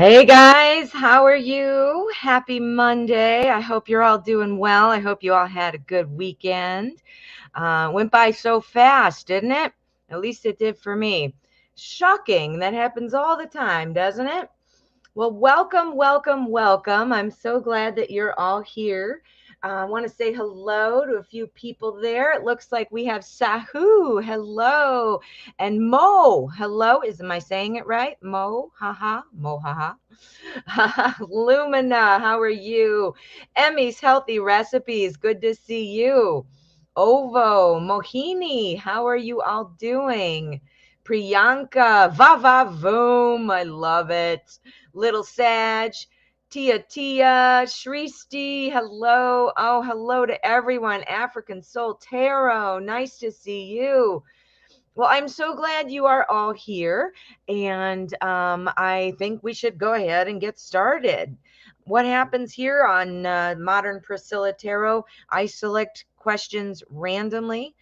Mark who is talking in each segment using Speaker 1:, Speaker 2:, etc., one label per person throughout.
Speaker 1: Hey guys, how are you? Happy Monday. I hope you're all doing well. I hope you all had a good weekend. Went by so fast, didn't it? At least it did for me. Shocking. That happens all the time, doesn't it? Well, welcome, welcome, welcome. I'm so glad that you're all here. I want to say hello to a few people there. It looks like we have Sahu. Hello. And Mo. Hello. Am I saying it right? Mo. Haha. Mo. Haha. Lumina. How are you? Emmy's Healthy Recipes. Good to see you. Ovo. Mohini. How are you all doing? Priyanka. Va va voom. I love it. Little Sag, Tia, Shristi, hello. Oh, hello to everyone. African Soul Tarot, nice to see you. Well, I'm so glad you are all here, and I think we should go ahead and get started. What happens here on Modern Priscilla Tarot, I select questions randomly.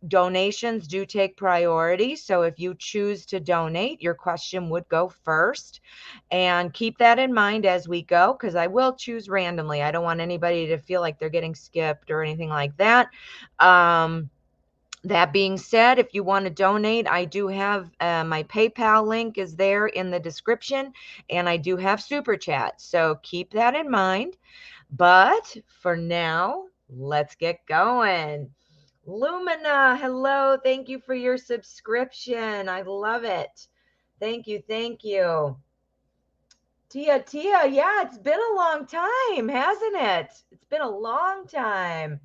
Speaker 1: Donations do take priority, so if you choose to donate, your question would go first. And keep that in mind as we go, because I will choose randomly. I don't want anybody to feel like they're getting skipped or anything like that. That being said, if you want to donate, I do have my PayPal link is there in the description, and I do have Super Chat. So keep that in mind. But for now, let's get going. Lumina, hello. Thank you for your subscription. I love it. Thank you. Thank you. Tia, yeah, it's been a long time, hasn't it? It's been a long time.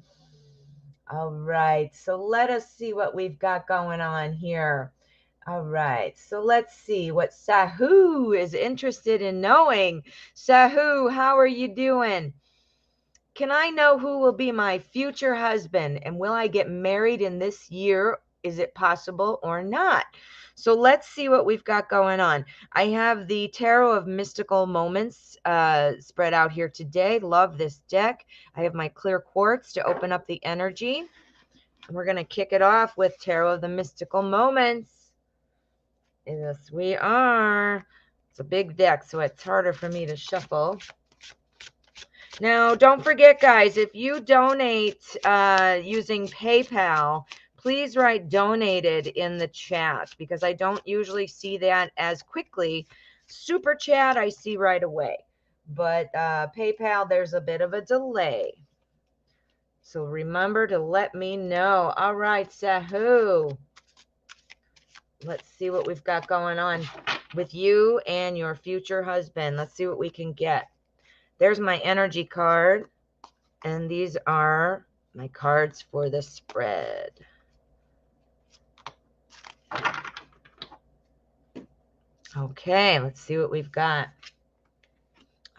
Speaker 1: All right, so let us see what we've got going on here. All right, so let's see what Sahu is interested in knowing. Sahu, how are you doing? Can I know who will be my future husband, and will I get married in this year? Is it possible or not? So let's see what we've got going on. I have the Tarot of Mystical Moments spread out here today. Love this deck. I have my clear quartz to open up the energy. We're going to kick it off with Tarot of the Mystical Moments. Yes, we are. It's a big deck, so it's harder for me to shuffle. Now, don't forget, guys, if you donate using PayPal, please write donated in the chat, because I don't usually see that as quickly. Super Chat, I see right away. But PayPal, there's a bit of a delay. So remember to let me know. All right, Sahu. Let's see what we've got going on with you and your future husband. Let's see what we can get. There's my energy card, and these are my cards for the spread. Okay, let's see what we've got.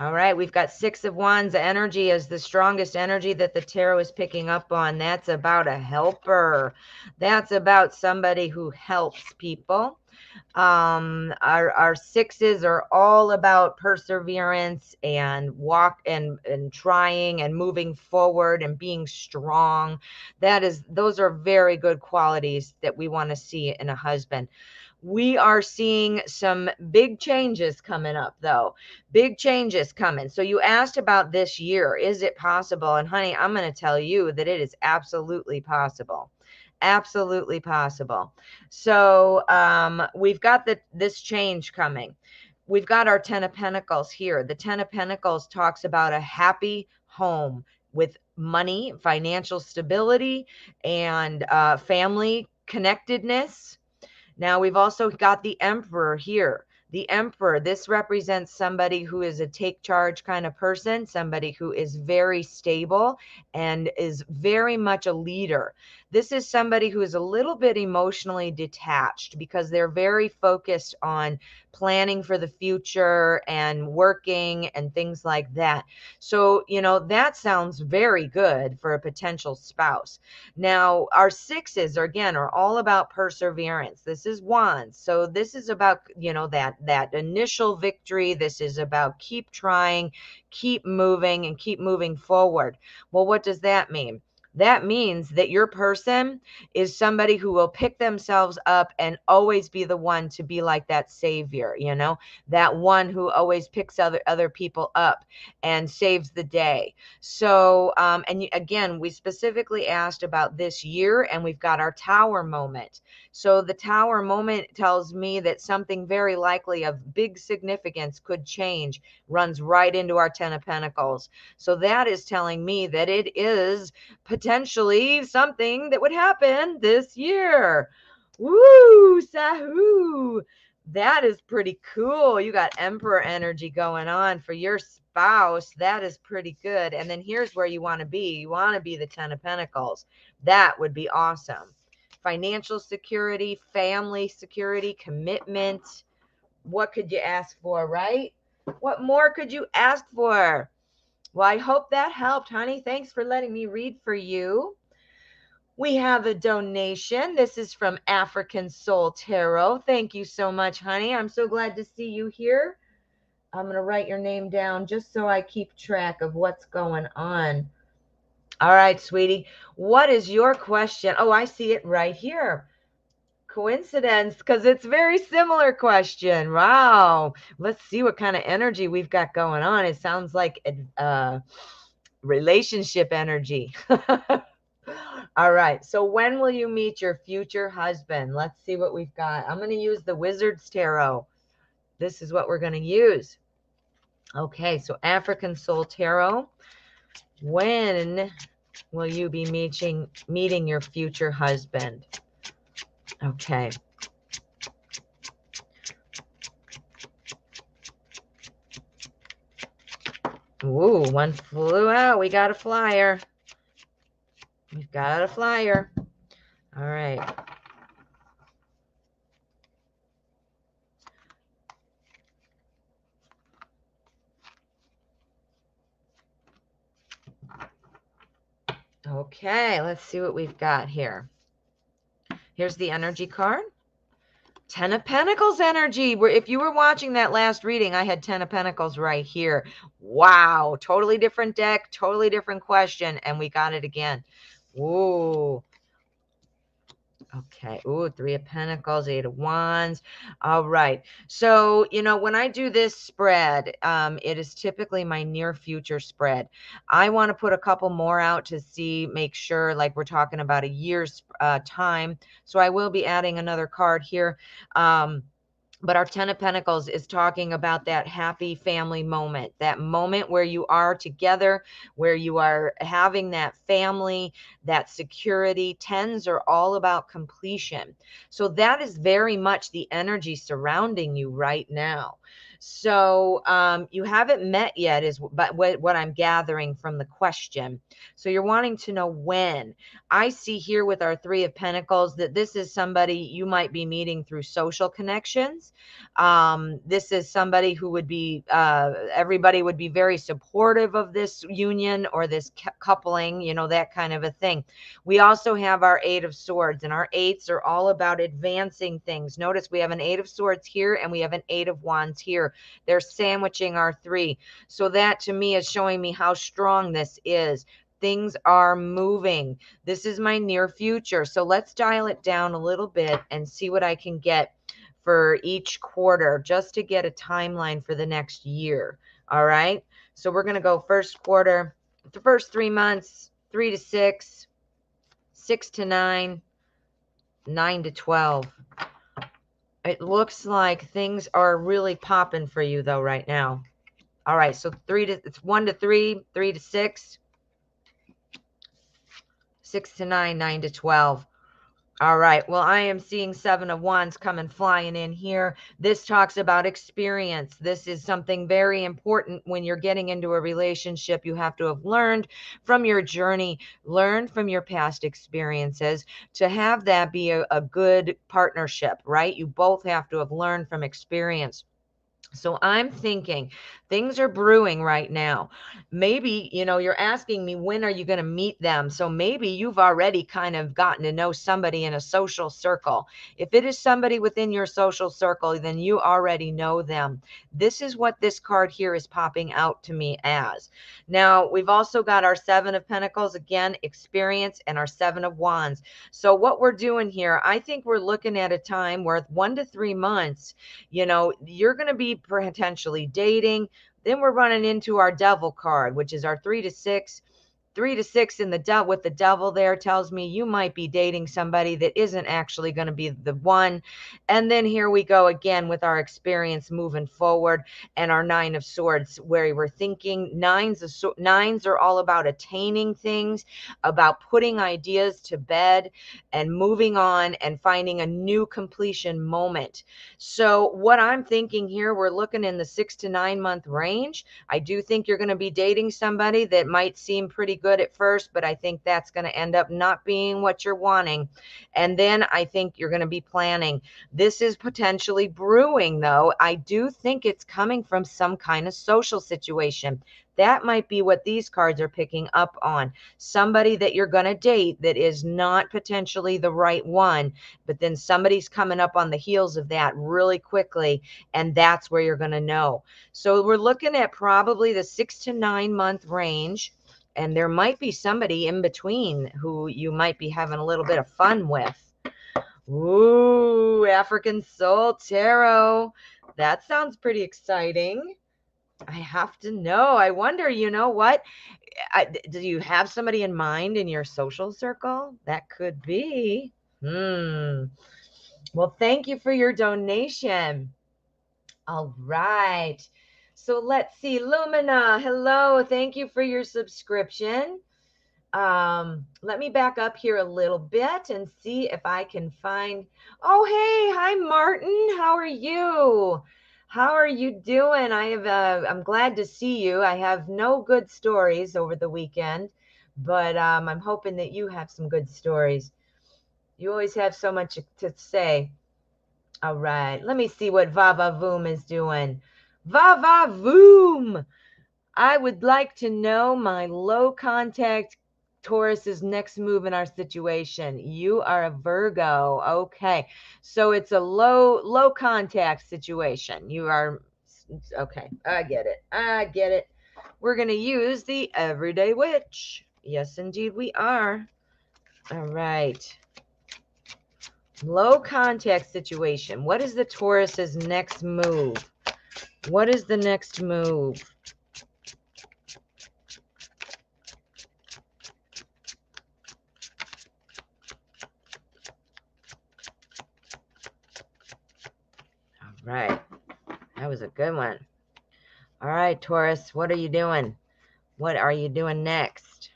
Speaker 1: All right, we've got Six of Wands. Energy is the strongest energy that the tarot is picking up on. That's about a helper. That's about somebody who helps people. Our sixes are all about perseverance and walk and trying and moving forward and being strong. Those are very good qualities that we want to see in a husband. We are seeing some big changes coming up, though. Big changes coming. So you asked about this year. Is it possible? And honey, I'm going to tell you that it is absolutely possible. Absolutely possible. So we've got this change coming. We've got our Ten of Pentacles here. The Ten of Pentacles talks about a happy home with money, financial stability, and family connectedness. Now we've also got the Emperor here. The Emperor, this represents somebody who is a take charge kind of person, somebody who is very stable and is very much a leader. This is somebody who is a little bit emotionally detached because they're very focused on planning for the future and working and things like that. So, that sounds very good for a potential spouse. Now, our sixes are all about perseverance. This is Wands. So this is about, that initial victory. This is about keep trying, keep moving, and keep moving forward. Well, what does that mean? That means that your person is somebody who will pick themselves up and always be the one to be like that savior, you know, that one who always picks other people up and saves the day. So, again, we specifically asked about this year, and we've got our tower moment. So the tower moment tells me that something very likely of big significance could change, runs right into our 10 of Pentacles. So that is telling me that it is potentially something that would happen this year. Woo, Sahoo. That is pretty cool. You got Emperor energy going on for your spouse. That is pretty good. And then here's where you want to be. You want to be the 10 of Pentacles. That would be awesome. Financial security, family security, commitment. What could you ask for, right? What more could you ask for? Well, I hope that helped, honey. Thanks for letting me read for you. We have a donation. This is from African Soul Tarot. Thank you so much, honey. I'm so glad to see you here. I'm going to write your name down just so I keep track of what's going on. All right, sweetie. What is your question? Oh, I see it right here. Coincidence, because it's a very similar question. Wow. Let's see what kind of energy we've got going on. It sounds like relationship energy. All right. So when will you meet your future husband? Let's see what we've got. I'm going to use the Wizard's Tarot. This is what we're going to use. Okay. So African Soul Tarot. When will you be meeting your future husband? Okay. Ooh, one flew out. We got a flyer. We've got a flyer. All right. Okay, let's see what we've got here. Here's the energy card. 10 of Pentacles energy. If you were watching that last reading, I had 10 of Pentacles right here. Wow. Totally different deck, totally different question. And we got it again. Ooh. Okay. Ooh, 3 of Pentacles, 8 of Wands. All right. So, you know, when I do this spread, it is typically my near future spread. I want to put a couple more out to see, make sure, like we're talking about a year's time. So I will be adding another card here. But our 10 of Pentacles is talking about that happy family moment, that moment where you are together, where you are having that family, that security. 10s are all about completion. So that is very much the energy surrounding you right now. So you haven't met yet, but what I'm gathering from the question. So you're wanting to know when. I see here with our 3 of Pentacles that this is somebody you might be meeting through social connections. This is somebody who would be, everybody would be very supportive of this union or this coupling, you know, that kind of a thing. We also have our 8 of Swords, and our 8s are all about advancing things. Notice we have an 8 of Swords here and we have an 8 of Wands here. They're sandwiching our 3. So that to me is showing me how strong this is. Things are moving. This is my near future. So let's dial it down a little bit and see what I can get for each quarter, just to get a timeline for the next year. All right. So we're going to go first quarter, the first 3 months, 3 to 6, 6 to 9, 9 to 12. It looks like things are really popping for you though right now. All right. So it's 1 to 3, 3 to 6, 6 to 9, 9 to 12. All right. Well, I am seeing 7 of Wands coming flying in here. This talks about experience. This is something very important when you're getting into a relationship. You have to have learned from your journey, learned from your past experiences to have that be a good partnership, right? You both have to have learned from experience. So I'm thinking things are brewing right now. Maybe, you're asking me, when are you going to meet them? So maybe you've already kind of gotten to know somebody in a social circle. If it is somebody within your social circle, then you already know them. This is what this card here is popping out to me as. Now, we've also got our Seven of Pentacles, again, experience, and our Seven of Wands. So what we're doing here, I think we're looking at a time where 1 to 3 months, you're going to be potentially dating. Then we're running into our devil card, which is our 3 to 6. 3 to 6 in the devil, with the devil there, tells me you might be dating somebody that isn't actually going to be the one. And then here we go again with our experience moving forward, and our 9 of Swords, where we're thinking nines are all about attaining things, about putting ideas to bed and moving on and finding a new completion moment. So what I'm thinking here, we're looking in the 6 to 9 month range. I do think you're going to be dating somebody that might seem pretty good at first, but I think that's going to end up not being what you're wanting. And then I think you're going to be planning. This is potentially brewing, though. I do think it's coming from some kind of social situation. That might be what these cards are picking up on. Somebody that you're going to date that is not potentially the right one, but then somebody's coming up on the heels of that really quickly, and that's where you're going to know. So we're looking at probably the 6 to 9 month range, and there might be somebody in between who you might be having a little bit of fun with. Ooh, African Soul Tarot. That sounds pretty exciting. I have to know. I wonder, what? Do you have somebody in mind in your social circle? That could be. Well, thank you for your donation. All right. So let's see. Lumina, hello. Thank you for your subscription. Let me back up here a little bit and see if I can find. Oh, hey. Hi, Martin. How are you? How are you doing? I'm glad to see you. I have no good stories over the weekend, but I'm hoping that you have some good stories. You always have so much to say. All right, let me see what Vava Voom is doing. Vava Voom! I would like to know my low contact Taurus's next move in our situation. You are a Virgo. Okay. So it's a low contact situation. You are okay. I get it. I get it. We're going to use the Everyday Witch. Yes, indeed we are. All right. Low contact situation. What is the Taurus's next move? What is the next move? All right. That was a good one. All right, Taurus, what are you doing? What are you doing next?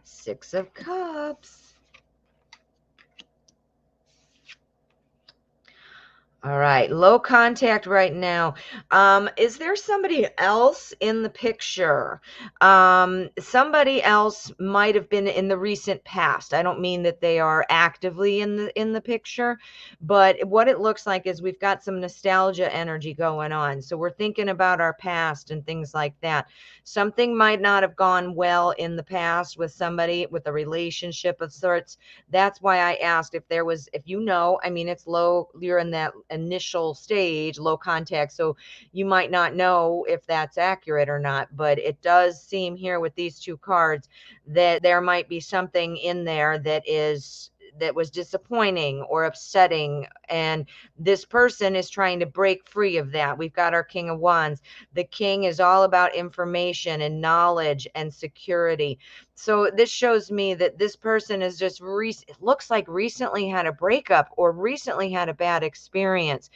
Speaker 1: Six of Cups. All right, low contact right now. Is there somebody else in the picture? Somebody else might have been in the recent past. I don't mean that they are actively in the picture, but what it looks like is we've got some nostalgia energy going on. So we're thinking about our past and things like that. Something might not have gone well in the past with somebody, with a relationship of sorts. That's why I asked if there was, if I mean, it's low, you're in that initial stage, low contact, so you might not know if that's accurate or not, but it does seem here with these two cards that there might be something in there that was disappointing or upsetting, and this person is trying to break free of that. We've got our King of Wands. The King is all about information and knowledge and security. So this shows me that this person is just it looks like recently had a breakup or recently had a bad experience,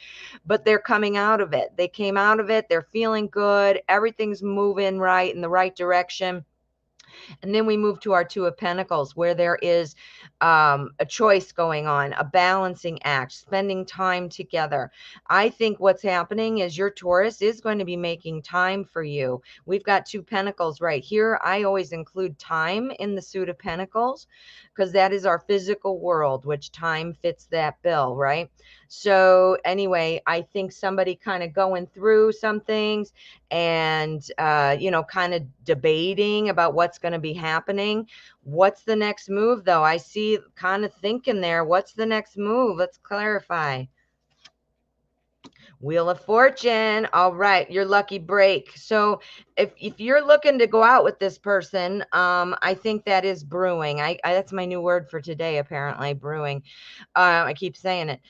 Speaker 1: but they're coming out of it. They came out of it. They're feeling good. Everything's moving right in the right direction. And then we move to our Two of Pentacles, where there is a choice going on, a balancing act, spending time together. I think what's happening is your Taurus is going to be making time for you. We've got Two Pentacles right here. I always include time in the Suit of Pentacles because that is our physical world, which time fits that bill, right? So anyway, I think somebody kind of going through some things and, you know, kind of debating about what's going to be happening. What's the next move, though? I see kind of thinking there. What's the next move? Let's clarify. Wheel of Fortune. All right, your lucky break. So if you're looking to go out with this person, I think that is brewing. I that's my new word for today, apparently, brewing. I keep saying it.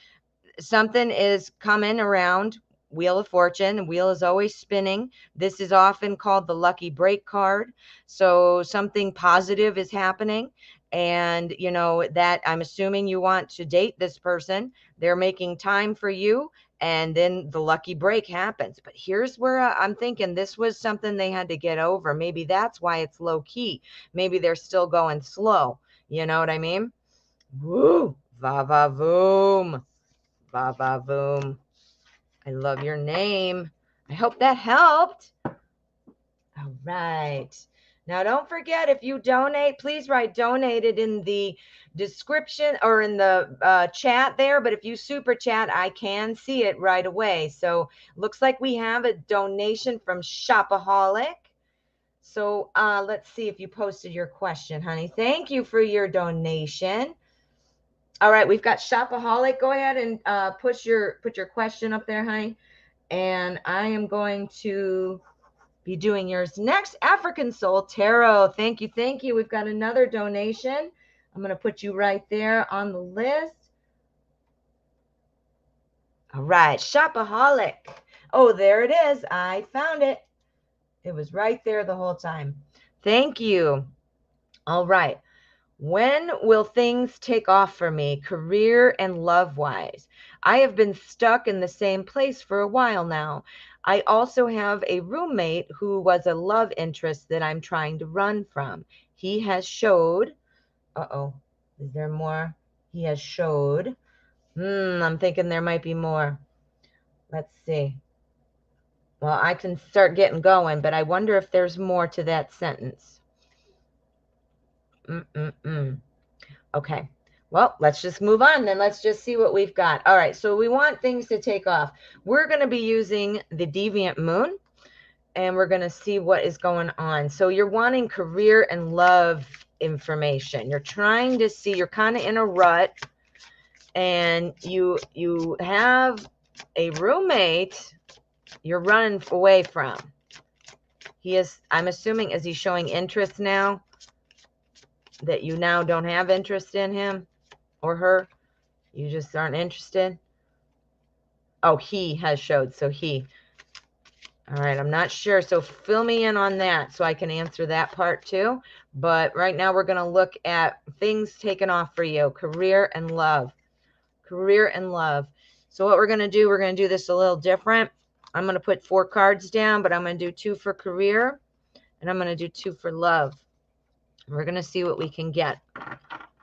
Speaker 1: Something is coming around. Wheel of Fortune. The wheel is always spinning. This is often called the lucky break card. So something positive is happening. And, you know, that I'm assuming you want to date this person. They're making time for you. And then the lucky break happens. But here's where I'm thinking this was something they had to get over. Maybe that's why it's low key. Maybe they're still going slow. You know what I mean? Woo! Va va voom. Va va voom. I love your name. I hope that helped. All right. Now, don't forget, if you donate, please write donated in the description or in the chat there. But if you super chat, I can see it right away. So looks like we have a donation from Shopaholic. So let's see if you posted your question, honey. Thank you for your donation. All right, we've got Shopaholic. Go ahead and put your question up there, honey. And I am going to be doing yours next. African Soul Tarot. Thank you. Thank you. We've got another donation. I'm going to put you right there on the list. All right. Shopaholic. Oh, there it is. I found it. It was right there the whole time. Thank you. All right. When will things take off for me, career and love-wise? I have been stuck in the same place for a while now. I also have a roommate who was a love interest that I'm trying to run from. He has showed, is there more? He has showed. I'm thinking there might be more. Let's see. Well, I can start getting going, but I wonder if there's more to that sentence. Okay. Well, let's just move on then. Let's just see what we've got. All right. So we want things to take off. We're going to be using the Deviant Moon, and we're going to see what is going on. So you're wanting career and love information. You're trying to see, you're kind of in a rut, and you have a roommate you're running away from. He is, I'm assuming, is he showing interest now? That you now don't have interest in him or her? You just aren't interested? Oh, he has showed. So he. All right, I'm not sure. So fill me in on that so I can answer that part too. But right now we're going to look at things taken off for you. Career and love. Career and love. So what we're going to do, we're going to do this a little different. I'm going to put 4 cards down, but I'm going to do 2 for career. And I'm going to do 2 for love. We're going to see what we can get.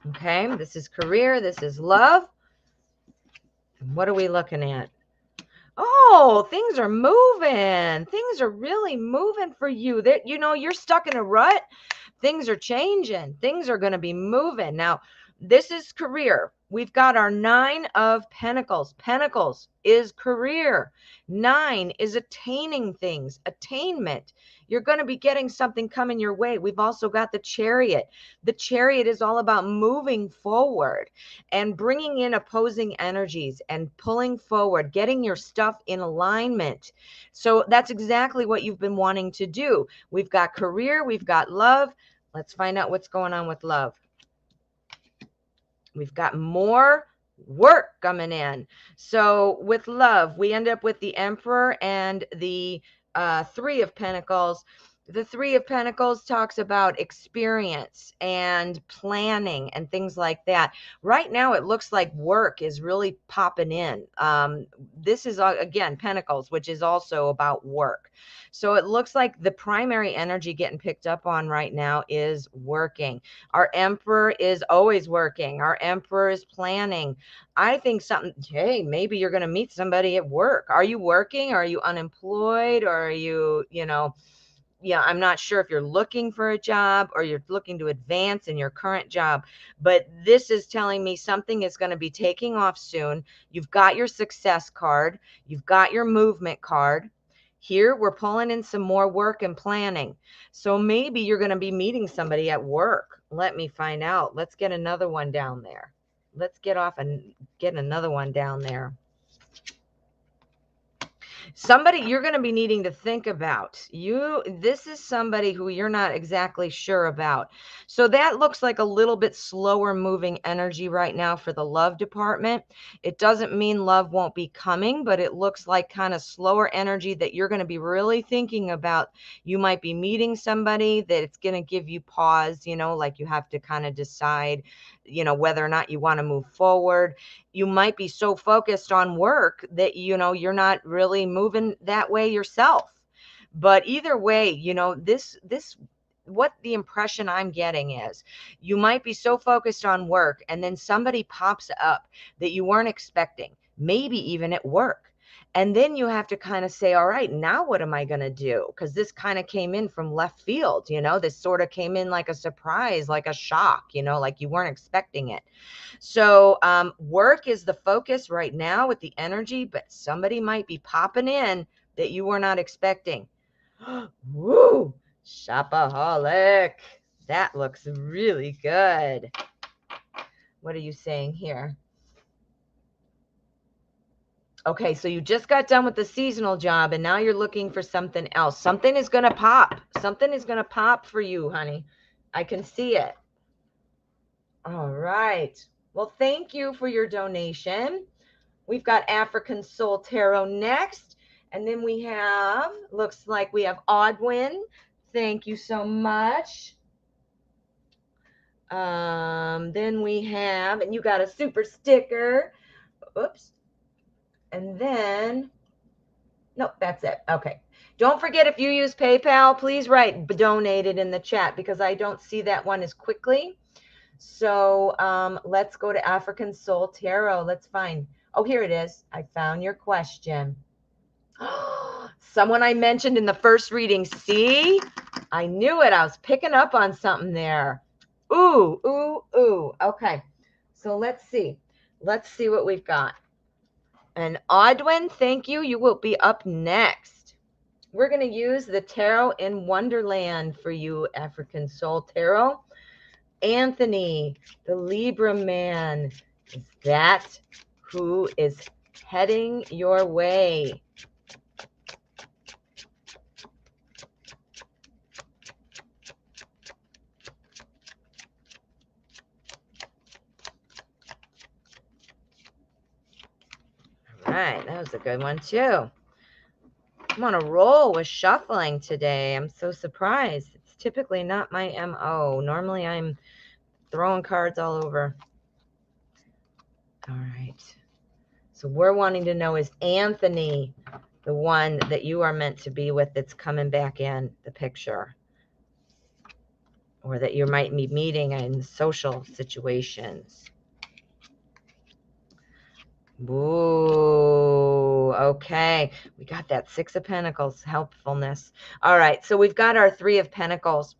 Speaker 1: Okay, this is career. This is love. What are we looking at? Oh, things are moving. Things are really moving for you. That, you know, you're stuck in a rut. Things are changing. Things are going to be moving. Now, this is career. We've got our 9 of Pentacles. Pentacles is career. 9 is attaining things, attainment. You're going to be getting something coming your way. We've also got the Chariot. The Chariot is all about moving forward and bringing in opposing energies and pulling forward, getting your stuff in alignment. So that's exactly what you've been wanting to do. We've got career. We've got love. Let's find out what's going on with love. We've got more work coming in. So with love, we end up with the Emperor and the 3 of Pentacles. The Three of Pentacles talks about experience and planning and things like that. Right now, it looks like work is really popping in. This is, again, Pentacles, which is also about work. So it looks like the primary energy getting picked up on right now is working. Our Emperor is always working. Our Emperor is planning. I think something, hey, maybe you're going to meet somebody at work. Are you working? Are you unemployed? Or are you, yeah, I'm not sure if you're looking for a job or you're looking to advance in your current job, but this is telling me something is going to be taking off soon. You've got your success card. You've got your movement card. Here, we're pulling in some more work and planning. So maybe you're going to be meeting somebody at work. Let me find out. Let's get another one down there. Let's get off and get another one down there. Somebody you're going to be needing to think about. This is somebody who you're not exactly sure about. So that looks like a little bit slower moving energy right now for the love department. It doesn't mean love won't be coming, but it looks like kind of slower energy that you're going to be really thinking about. You might be meeting somebody that it's going to give you pause, like you have to kind of decide, whether or not you want to move forward. You might be so focused on work that, you're not really moving that way yourself. But either way, what the impression I'm getting is you might be so focused on work and then somebody pops up that you weren't expecting, maybe even at work. And then you have to kind of say, all right, now what am I going to do? Because this kind of came in from left field, this sort of came in like a surprise, like a shock, like you weren't expecting it. So work is the focus right now with the energy, but somebody might be popping in that you were not expecting. Woo! Shopaholic. That looks really good. What are you saying here? Okay, so you just got done with the seasonal job and now you're looking for something else. Something is going to pop. Something is going to pop for you, honey. I can see it. All right. Well, thank you for your donation. We've got African Soul Tarot next. And then we have, looks like we have Oddwin. Thank you so much. Then we have, and you got a super sticker. Oops. And then, nope, that's it. Okay. Don't forget, if you use PayPal, please write donated in the chat because I don't see that one as quickly. So let's go to African Soul Tarot. Let's find, oh, here it is. I found your question. Someone I mentioned in the first reading. See, I knew it. I was picking up on something there. Ooh, ooh, ooh. Okay. So let's see. Let's see what we've got. And Audwin, thank you. You will be up next. We're going to use the Tarot in Wonderland for you, African Soul Tarot. Anthony, the Libra man, is that who is heading your way? All right, that was a good one too. I'm on a roll with shuffling today. I'm so surprised. It's typically not my MO. Normally I'm throwing cards all over. All right. So we're wanting to know, is Anthony the one that you are meant to be with that's coming back in the picture? Or that you might be meeting in social situations? Ooh, okay. We got that Six of Pentacles, helpfulness. All right, so we've got our Three of Pentacles.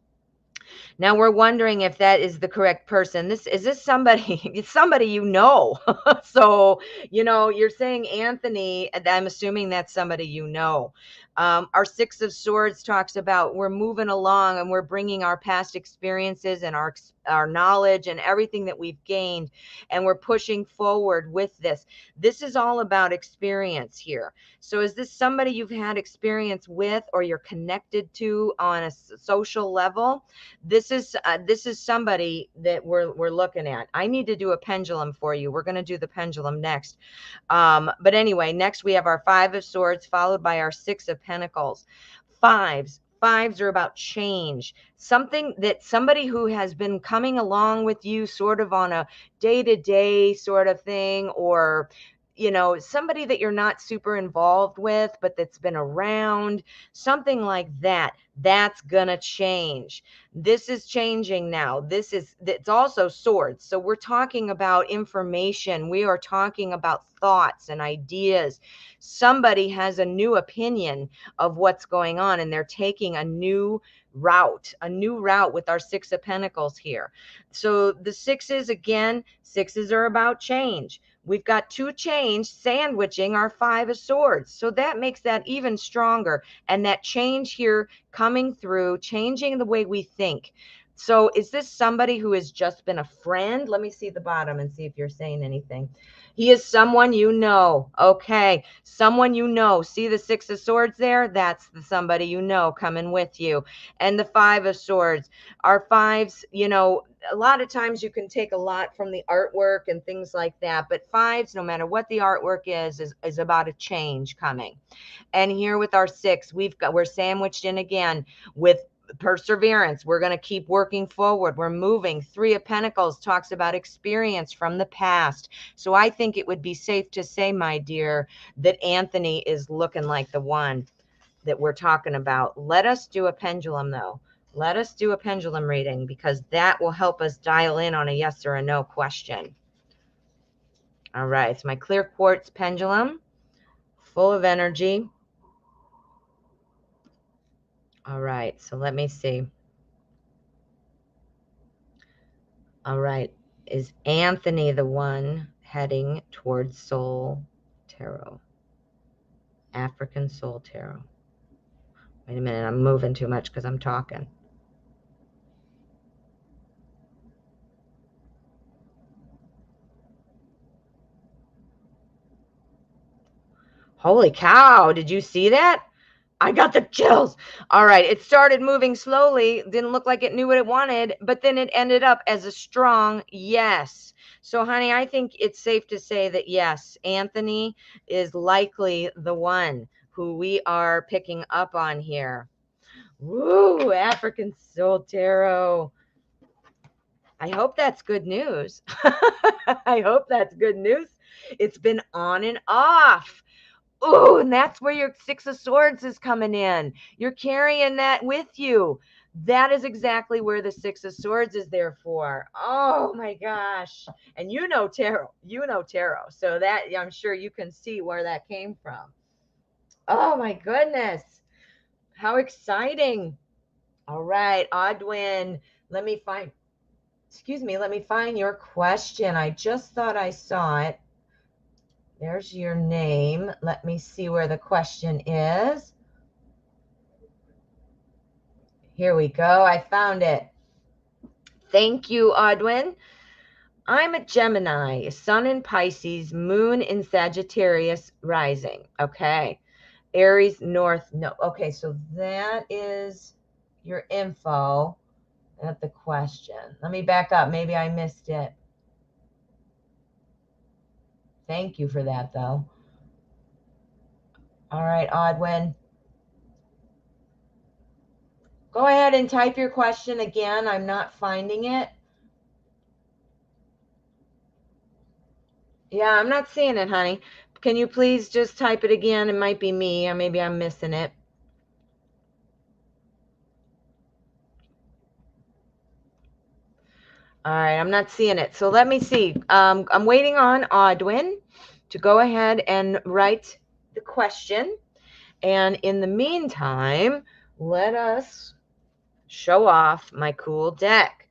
Speaker 1: Now we're wondering if that is the correct person. Is this somebody? It's somebody you know. So, you're saying Anthony, and I'm assuming that's somebody you know. Our Six of Swords talks about we're moving along and we're bringing our past experiences and our knowledge and everything that we've gained, and we're pushing forward with this. This is all about experience here. So is this somebody you've had experience with or you're connected to on a social level? This is somebody that we're looking at. I need to do a pendulum for you. We're going to do the pendulum next. But anyway, next we have our Five of Swords followed by our Six of Pentacles. Fives Fives are about change, something that somebody who has been coming along with you sort of on a day-to-day sort of thing, or somebody that you're not super involved with, but that's been around, something like that. That's gonna change. This is changing now. It's also swords. So we're talking about information. We are talking about thoughts and ideas. Somebody has a new opinion of what's going on, and they're taking a new route with our Six of Pentacles here. So the sixes, again, sixes are about change. We've got two change sandwiching our Five of Swords. So that makes that even stronger. And that change here coming through, changing the way we think. So is this somebody who has just been a friend? Let me see the bottom and see if you're saying anything. He is someone you know. Okay. Someone you know. See the Six of Swords there? That's somebody you know coming with you. And the Five of Swords. Our fives, a lot of times you can take a lot from the artwork and things like that. But fives, no matter what the artwork is about a change coming. And here with our six, we're sandwiched in again with perseverance. We're going to keep working forward. We're moving. Three of Pentacles talks about experience from the past. So I think it would be safe to say, my dear, that Anthony is looking like the one that we're talking about. Let us do a pendulum, though. Let us do a pendulum reading, because that will help us dial in on a yes or a no question. All right, it's my clear quartz pendulum, full of energy. All right, so let me see. All right, is Anthony the one heading towards Soul Tarot? African Soul Tarot. Wait a minute, I'm moving too much because I'm talking. Holy cow, did you see that? I got the chills. All right, it started moving slowly. Didn't look like it knew what it wanted, but then it ended up as a strong yes. So, honey, I think it's safe to say that, yes, Anthony is likely the one who we are picking up on here. Woo, African Soul Tarot. I hope that's good news. I hope that's good news. It's been on and off. Oh, and that's where your Six of Swords is coming in. You're carrying that with you. That is exactly where the Six of Swords is there for. Oh my gosh. And you know tarot. So that, I'm sure you can see where that came from. Oh my goodness. How exciting. All right, Audwin, let me find your question. I just thought I saw it. There's your name. Let me see where the question is. Here we go. I found it. Thank you, Audwin. I'm a Gemini, Sun in Pisces, Moon in Sagittarius, rising. Okay. Aries, North. No. Okay, so that is your info at the question. Let me back up. Maybe I missed it. Thank you for that, though. All right, Audwin. Go ahead and type your question again. I'm not finding it. Yeah, I'm not seeing it, honey. Can you please just type it again? It might be me, or maybe I'm missing it. All right, I'm not seeing it. So let me see. I'm waiting on Audwin to go ahead and write the question. And in the meantime, let us show off my cool deck.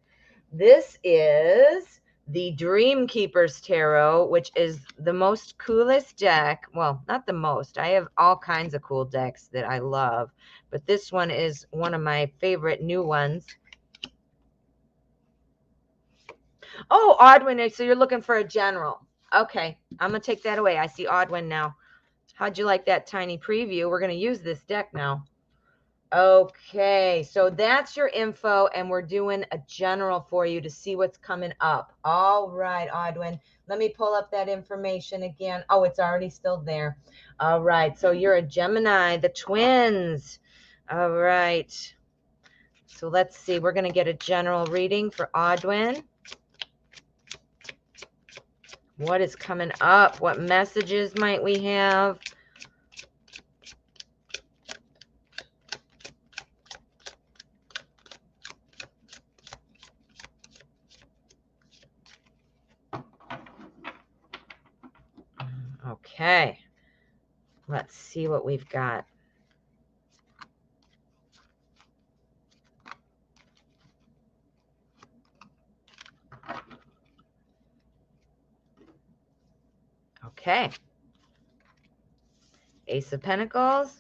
Speaker 1: This is the Dream Keepers Tarot, which is the most coolest deck. Well, not the most. I have all kinds of cool decks that I love, but this one is one of my favorite new ones. Oh, Audwin, so you're looking for a general. Okay, I'm going to take that away. I see Audwin now. How'd you like that tiny preview? We're going to use this deck now. Okay, so that's your info, and we're doing a general for you to see what's coming up. All right, Audwin, let me pull up that information again. Oh, it's already still there. All right, so you're a Gemini, the twins. All right. So let's see. We're going to get a general reading for Audwin. What is coming up? What messages might we have? Okay. Let's see what we've got. Okay. Ace of Pentacles,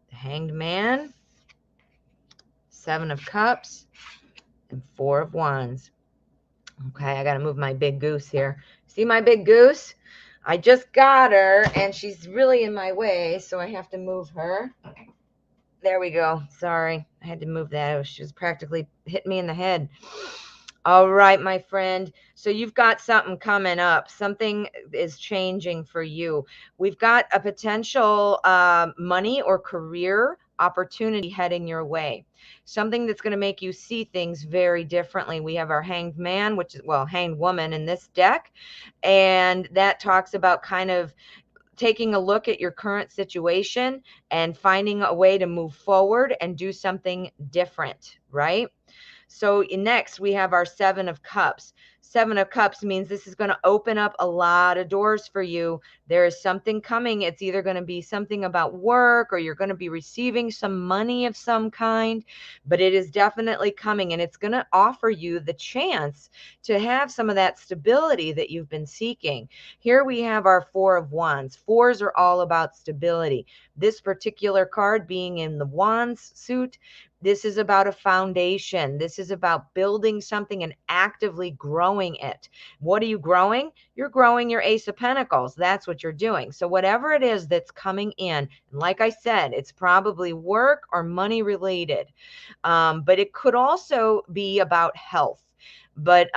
Speaker 1: the Hanged Man, Seven of Cups, and Four of Wands. Okay, I got to move my big goose here. See my big goose? I just got her, and she's really in my way, so I have to move her. There we go. Sorry, I had to move that. She was practically hit me in the head. All right, my friend. So you've got something coming up. Something is changing for you. We've got a potential money or career opportunity heading your way. Something that's going to make you see things very differently. We have our Hanged Man, which is, well, Hanged Woman in this deck. And that talks about kind of taking a look at your current situation and finding a way to move forward and do something different, right? So next we have our Seven of Cups. Seven of Cups means this is going to open up a lot of doors for you. There is something coming. It's either going to be something about work or you're going to be receiving some money of some kind, but it is definitely coming, and it's going to offer you the chance to have some of that stability that you've been seeking. Here we have our Four of Wands. Fours are all about stability. This particular card being in the Wands suit, this is about a foundation. This is about building something and actively growing it. What are you growing? You're growing your Ace of Pentacles. That's what you're doing. So whatever it is that's coming in, and like I said, it's probably work or money related. But it could also be about health. But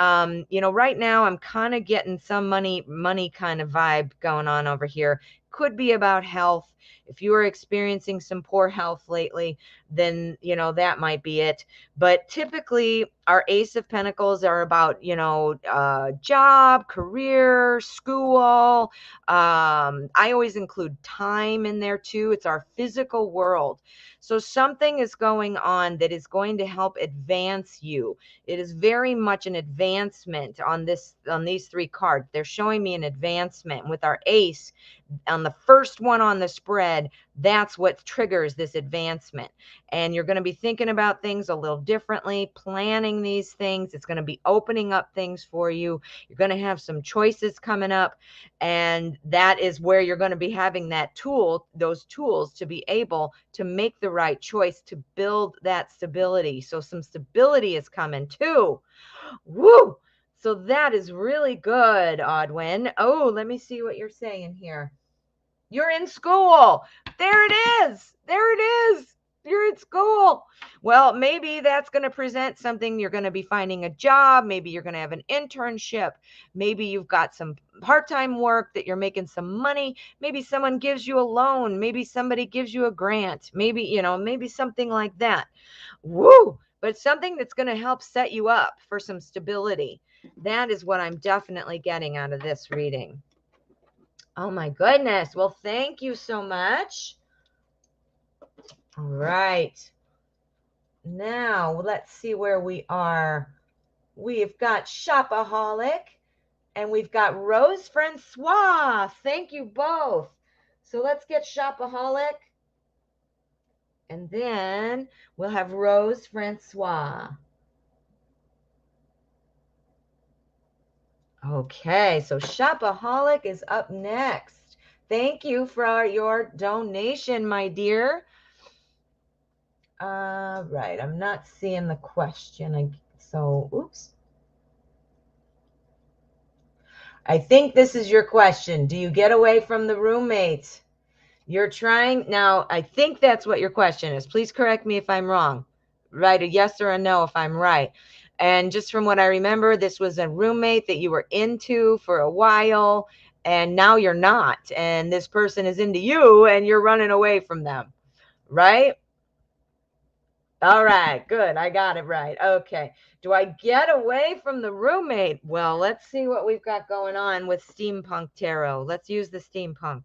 Speaker 1: you know, right now I'm kind of getting some money kind of vibe going on over here. Could be about health. If you are experiencing some poor health lately, then you know that might be it. But typically our Ace of Pentacles are about, you know, job, career, school. I always include time in there too. It's our physical world. So something is going on that is going to help advance you. It is very much an advancement on these three cards. They're showing me an advancement with our Ace on the first one on the spread. That's what triggers this advancement. And you're going to be thinking about things a little differently, planning these things. It's going to be opening up things for you. You're going to have some choices coming up. And that is where you're going to be having that tool, those tools to be able to make the right choice to build that stability. So some stability is coming too. Woo! So that is really good, Audwin. Oh, let me see what you're saying here. You're in school. There it is. There it is. You're in school. Well, maybe that's going to present something. You're going to be finding a job. Maybe you're going to have an internship. Maybe you've got some part-time work that you're making some money. Maybe someone gives you a loan. Maybe somebody gives you a grant. Maybe, you know, maybe something like that. Woo! But something that's going to help set you up for some stability. That is what I'm definitely getting out of this reading. Oh my goodness. Well, thank you so much. All right. Now, let's see where we are. We've got Shopaholic and we've got Rose Francois. Thank you both. So let's get Shopaholic. And then we'll have Rose Francois. Okay, so Shopaholic is up next. Thank you for your donation, my dear. Right, I'm not seeing the question. Oops. I think this is your question. Do you get away from the roommates? You're trying. Now, I think that's what your question is. Please correct me if I'm wrong. Write a yes or a no if I'm right. And just from what I remember, this was a roommate that you were into for a while, and now you're not. And this person is into you, and you're running away from them, right? All right, good. I got it right. Okay. Do I get away from the roommate? Well, let's see what we've got going on with Steampunk Tarot. Let's use the steampunk.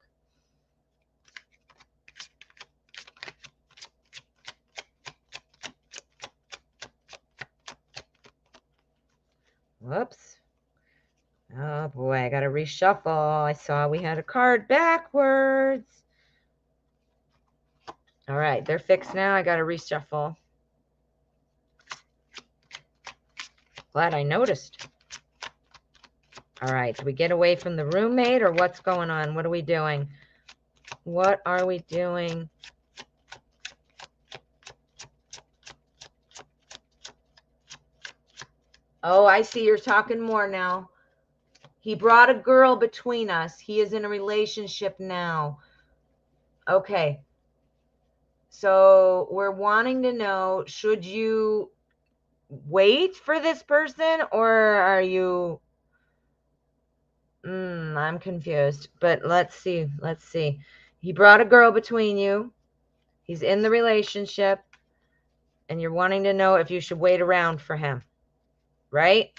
Speaker 1: Whoops. Oh boy, I got to reshuffle. I saw we had a card backwards. All right, they're fixed now. I got to reshuffle. Glad I noticed. All right, do we get away from the roommate or what's going on? What are we doing? What are we doing? Oh, I see you're talking more now. He brought a girl between us. He is in a relationship now. Okay. So we're wanting to know, should you wait for this person or are you... I'm confused, but let's see. Let's see. He brought a girl between you. He's in the relationship and you're wanting to know if you should wait around for him, right?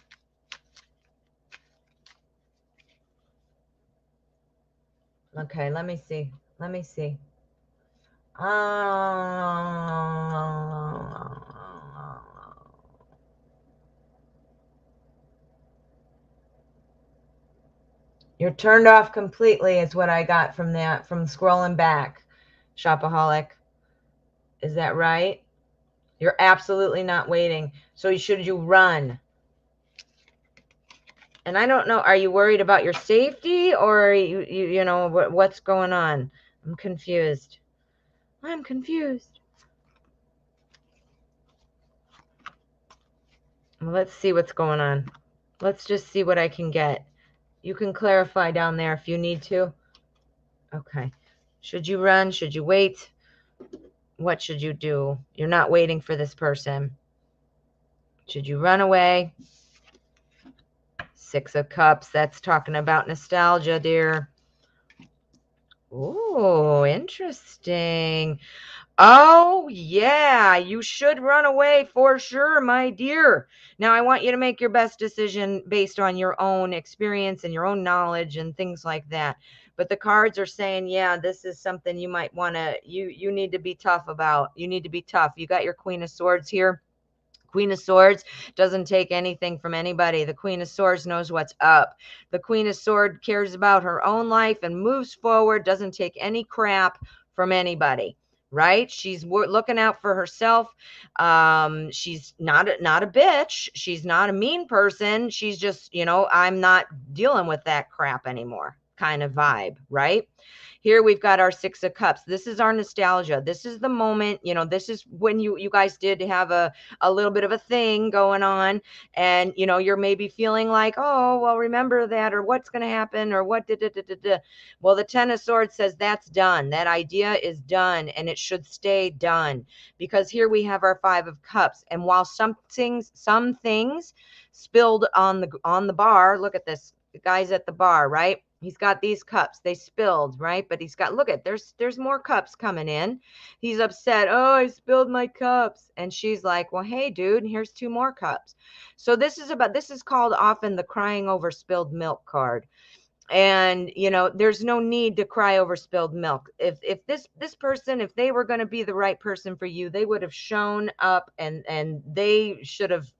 Speaker 1: Okay, let me see. Let me see. You're turned off completely is what I got from that, from scrolling back, Shopaholic. Is that right? You're absolutely not waiting. So should you run? And I don't know, are you worried about your safety or you know, what's going on? I'm confused. I'm confused. Well, let's see what's going on. Let's just see what I can get. You can clarify down there if you need to. Okay. Should you run? Should you wait? What should you do? You're not waiting for this person. Should you run away? Six of Cups. That's talking about nostalgia, dear. Oh, interesting. Oh, yeah, you should run away for sure, my dear. Now, I want you to make your best decision based on your own experience and your own knowledge and things like that. But the cards are saying, yeah, this is something you might want to, you need to be tough about. You need to be tough. You got your Queen of Swords here. Queen of Swords doesn't take anything from anybody. The Queen of Swords knows what's up. The Queen of Swords cares about her own life and moves forward, doesn't take any crap from anybody, right? She's looking out for herself. She's not a bitch. She's not a mean person. She's just, you know, I'm not dealing with that crap anymore kind of vibe, right? Here we've got our Six of Cups. This is our nostalgia. This is the moment, you know, this is when you guys did have a little bit of a thing going on, and you know, you're maybe feeling like, oh, well, remember that, or what's going to happen, or what did. Well, the Ten of Swords says that's done. That idea is done, and it should stay done, because here we have our Five of Cups, and while some things spilled on the bar, look at this, the guy's at the bar, right? He's got these cups. They spilled, right? But he's got, look at, there's more cups coming in. He's upset. Oh, I spilled my cups. And she's like, well, hey, dude, here's two more cups. So this is called often the crying over spilled milk card. And, you know, there's no need to cry over spilled milk. If this person, if they were going to be the right person for you, they would have shown up, and they should have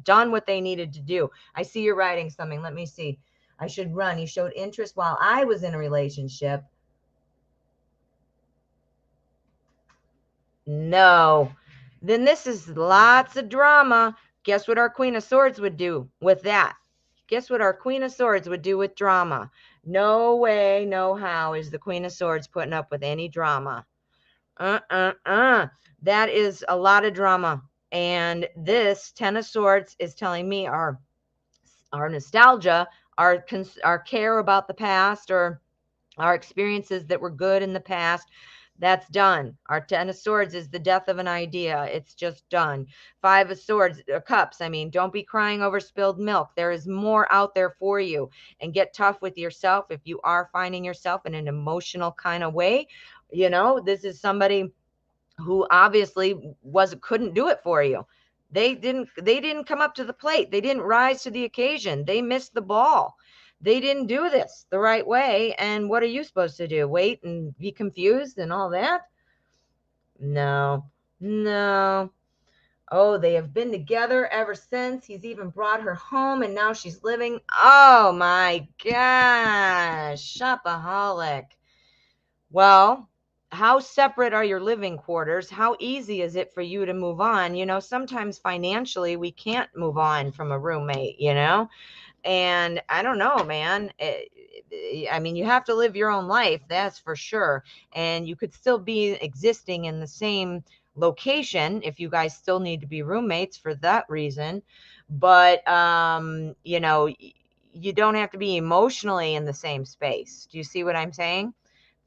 Speaker 1: done what they needed to do. I see you're writing something. Let me see. I should run. He showed interest while I was in a relationship. No. Then this is lots of drama. Guess what our Queen of Swords would do with that? Guess what our Queen of Swords would do with drama? No way, no how is the Queen of Swords putting up with any drama. That is a lot of drama. And this Ten of Swords is telling me our nostalgia, our care about the past, or our experiences that were good in the past, that's done. Our Ten of Swords is the death of an idea. It's just done. Five of Swords, Cups, I mean, don't be crying over spilled milk. There is more out there for you. And get tough with yourself if you are finding yourself in an emotional kind of way. You know, this is somebody who obviously couldn't do it for you. They didn't come up to the plate. They didn't rise to the occasion. They missed the ball. They didn't do this the right way. And what are you supposed to do? Wait and be confused and all that? No, no. Oh, they have been together ever since. He's even brought her home and now she's living. Oh my gosh, shopaholic. Well, how separate are your living quarters? How easy is it for you to move on? You know, sometimes financially we can't move on from a roommate, you know? And I don't know, man. I mean, you have to live your own life, that's for sure. And you could still be existing in the same location if you guys still need to be roommates for that reason. But, you know, you don't have to be emotionally in the same space. Do you see what I'm saying?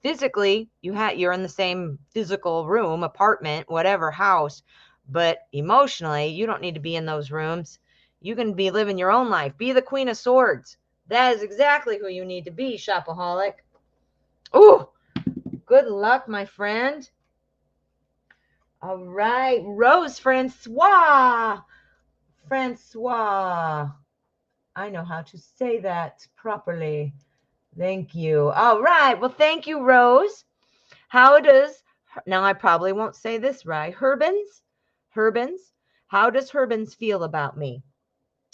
Speaker 1: Physically, you're in the same physical room, apartment, whatever, house, but emotionally, you don't need to be in those rooms. You can be living your own life. Be the Queen of Swords. That is exactly who you need to be, shopaholic. Ooh, good luck, my friend. All right, Rose Francois. Francois. I know how to say that properly. Thank you. All right. Well, thank you, Rose. How does, now I probably won't say this right, Herbins, how does Herbins feel about me?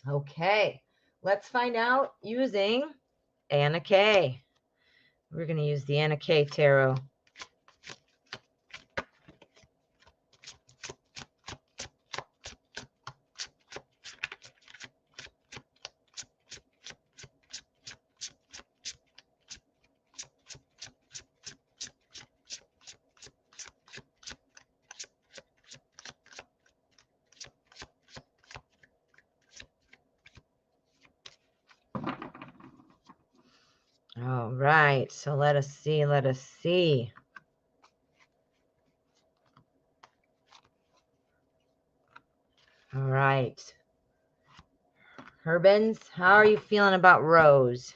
Speaker 1: Okay, let's find out using Anna Kay. We're going to use the Anna Kay Tarot. All right, so let us see. All right. Herbins, how are you feeling about Rose?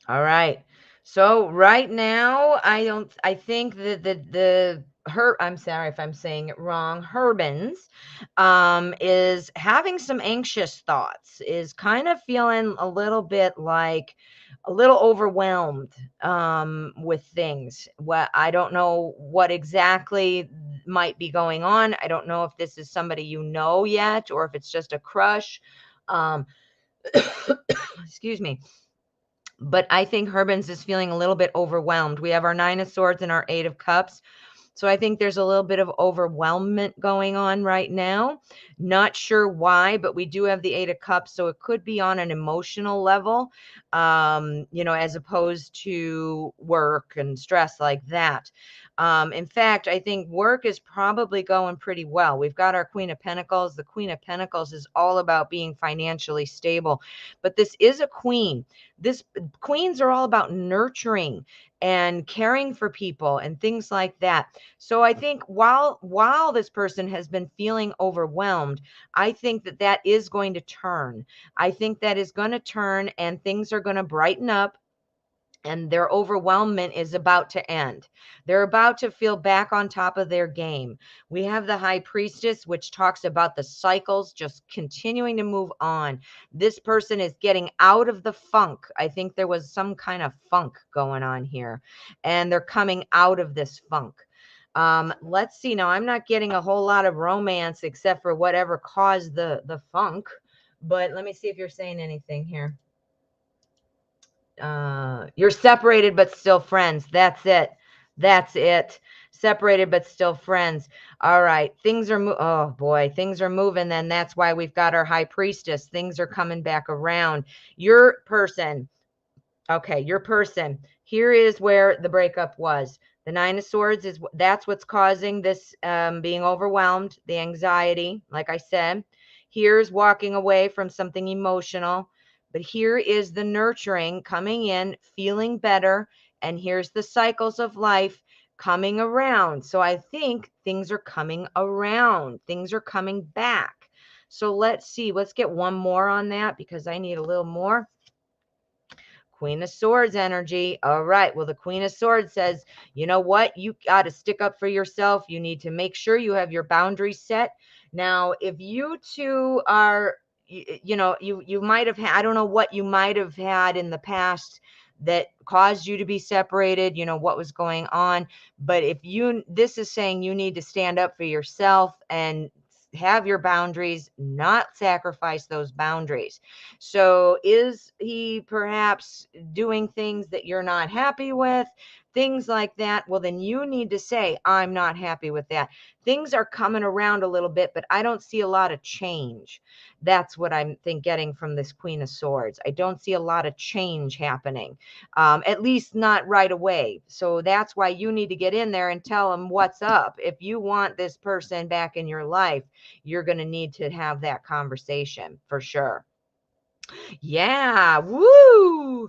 Speaker 1: All right. So right now, I think that I'm sorry if I'm saying it wrong, Herbins, is having some anxious thoughts, is kind of feeling a little bit like a little overwhelmed, with things. What I don't know what exactly might be going on. I don't know if this is somebody you know yet, or if it's just a crush. Um, excuse me. But I think Herbins is feeling a little bit overwhelmed. We have our 9 of Swords and our 8 of Cups. So I think there's a little bit of overwhelmment going on right now. Not sure why, but we do have the 8 of Cups. So it could be on an emotional level, you know, as opposed to work and stress like that. In fact, I think work is probably going pretty well. We've got our Queen of Pentacles. The Queen of Pentacles is all about being financially stable. But this is a queen. Queens are all about nurturing and caring for people and things like that. So I think while this person has been feeling overwhelmed, I think that is going to turn. I think that is going to turn and things are going to brighten up. And their overwhelmment is about to end. They're about to feel back on top of their game. We have the High Priestess, which talks about the cycles just continuing to move on. This person is getting out of the funk. I think there was some kind of funk going on here, and they're coming out of this funk. Let's see. Now, I'm not getting a whole lot of romance except for whatever caused the funk. But let me see if you're saying anything here. You're separated but still friends. That's it. Separated but still friends. All right, things are oh boy, things are moving. Then that's why we've got our High Priestess. Things are coming back around. Your person, okay, your person, here is where the breakup was. The 9 of Swords that's what's causing this, being overwhelmed, the anxiety, like I said. Here's walking away from something emotional. But here is the nurturing coming in, feeling better. And here's the cycles of life coming around. So I think things are coming around. Things are coming back. So let's see. Let's get one more on that because I need a little more. Queen of Swords energy. All right. Well, the Queen of Swords says, you know what? You got to stick up for yourself. You need to make sure you have your boundaries set. Now, if you two are, you might have had, I don't know what you might have had in the past that caused you to be separated, what was going on. But this is saying you need to stand up for yourself and have your boundaries, not sacrifice those boundaries. So is he perhaps doing things that you're not happy with? Things like that. Well, then you need to say, I'm not happy with that. Things are coming around a little bit, but I don't see a lot of change. That's what I'm getting from this Queen of Swords. I don't see a lot of change happening, at least not right away. So that's why you need to get in there and tell them what's up. If you want this person back in your life, you're going to need to have that conversation for sure. Yeah, woo!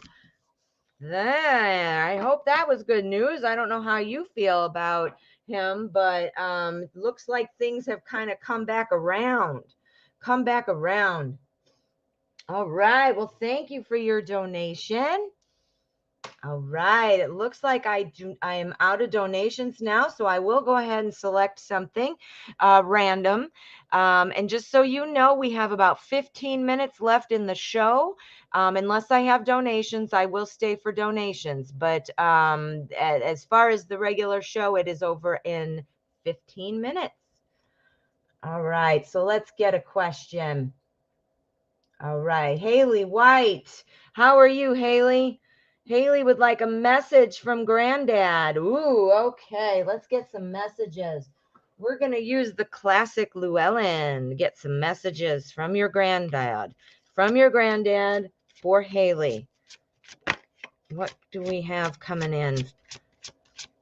Speaker 1: There. I hope that was good news. I don't know how you feel about him, but looks like things have kind of come back around. Come back around. All right. Well, thank you for your donation. All right. It looks like I am out of donations now, so I will go ahead and select something random. And just so you know, we have about 15 minutes left in the show. Unless I have donations, I will stay for donations. But as far as the regular show, it is over in 15 minutes. All right. So let's get a question. All right. Haley White. How are you, Haley? Haley would like a message from Granddad. Ooh, okay. Let's get some messages. We're going to use the classic Llewellyn. Get some messages from your granddad. From your granddad for Haley. What do we have coming in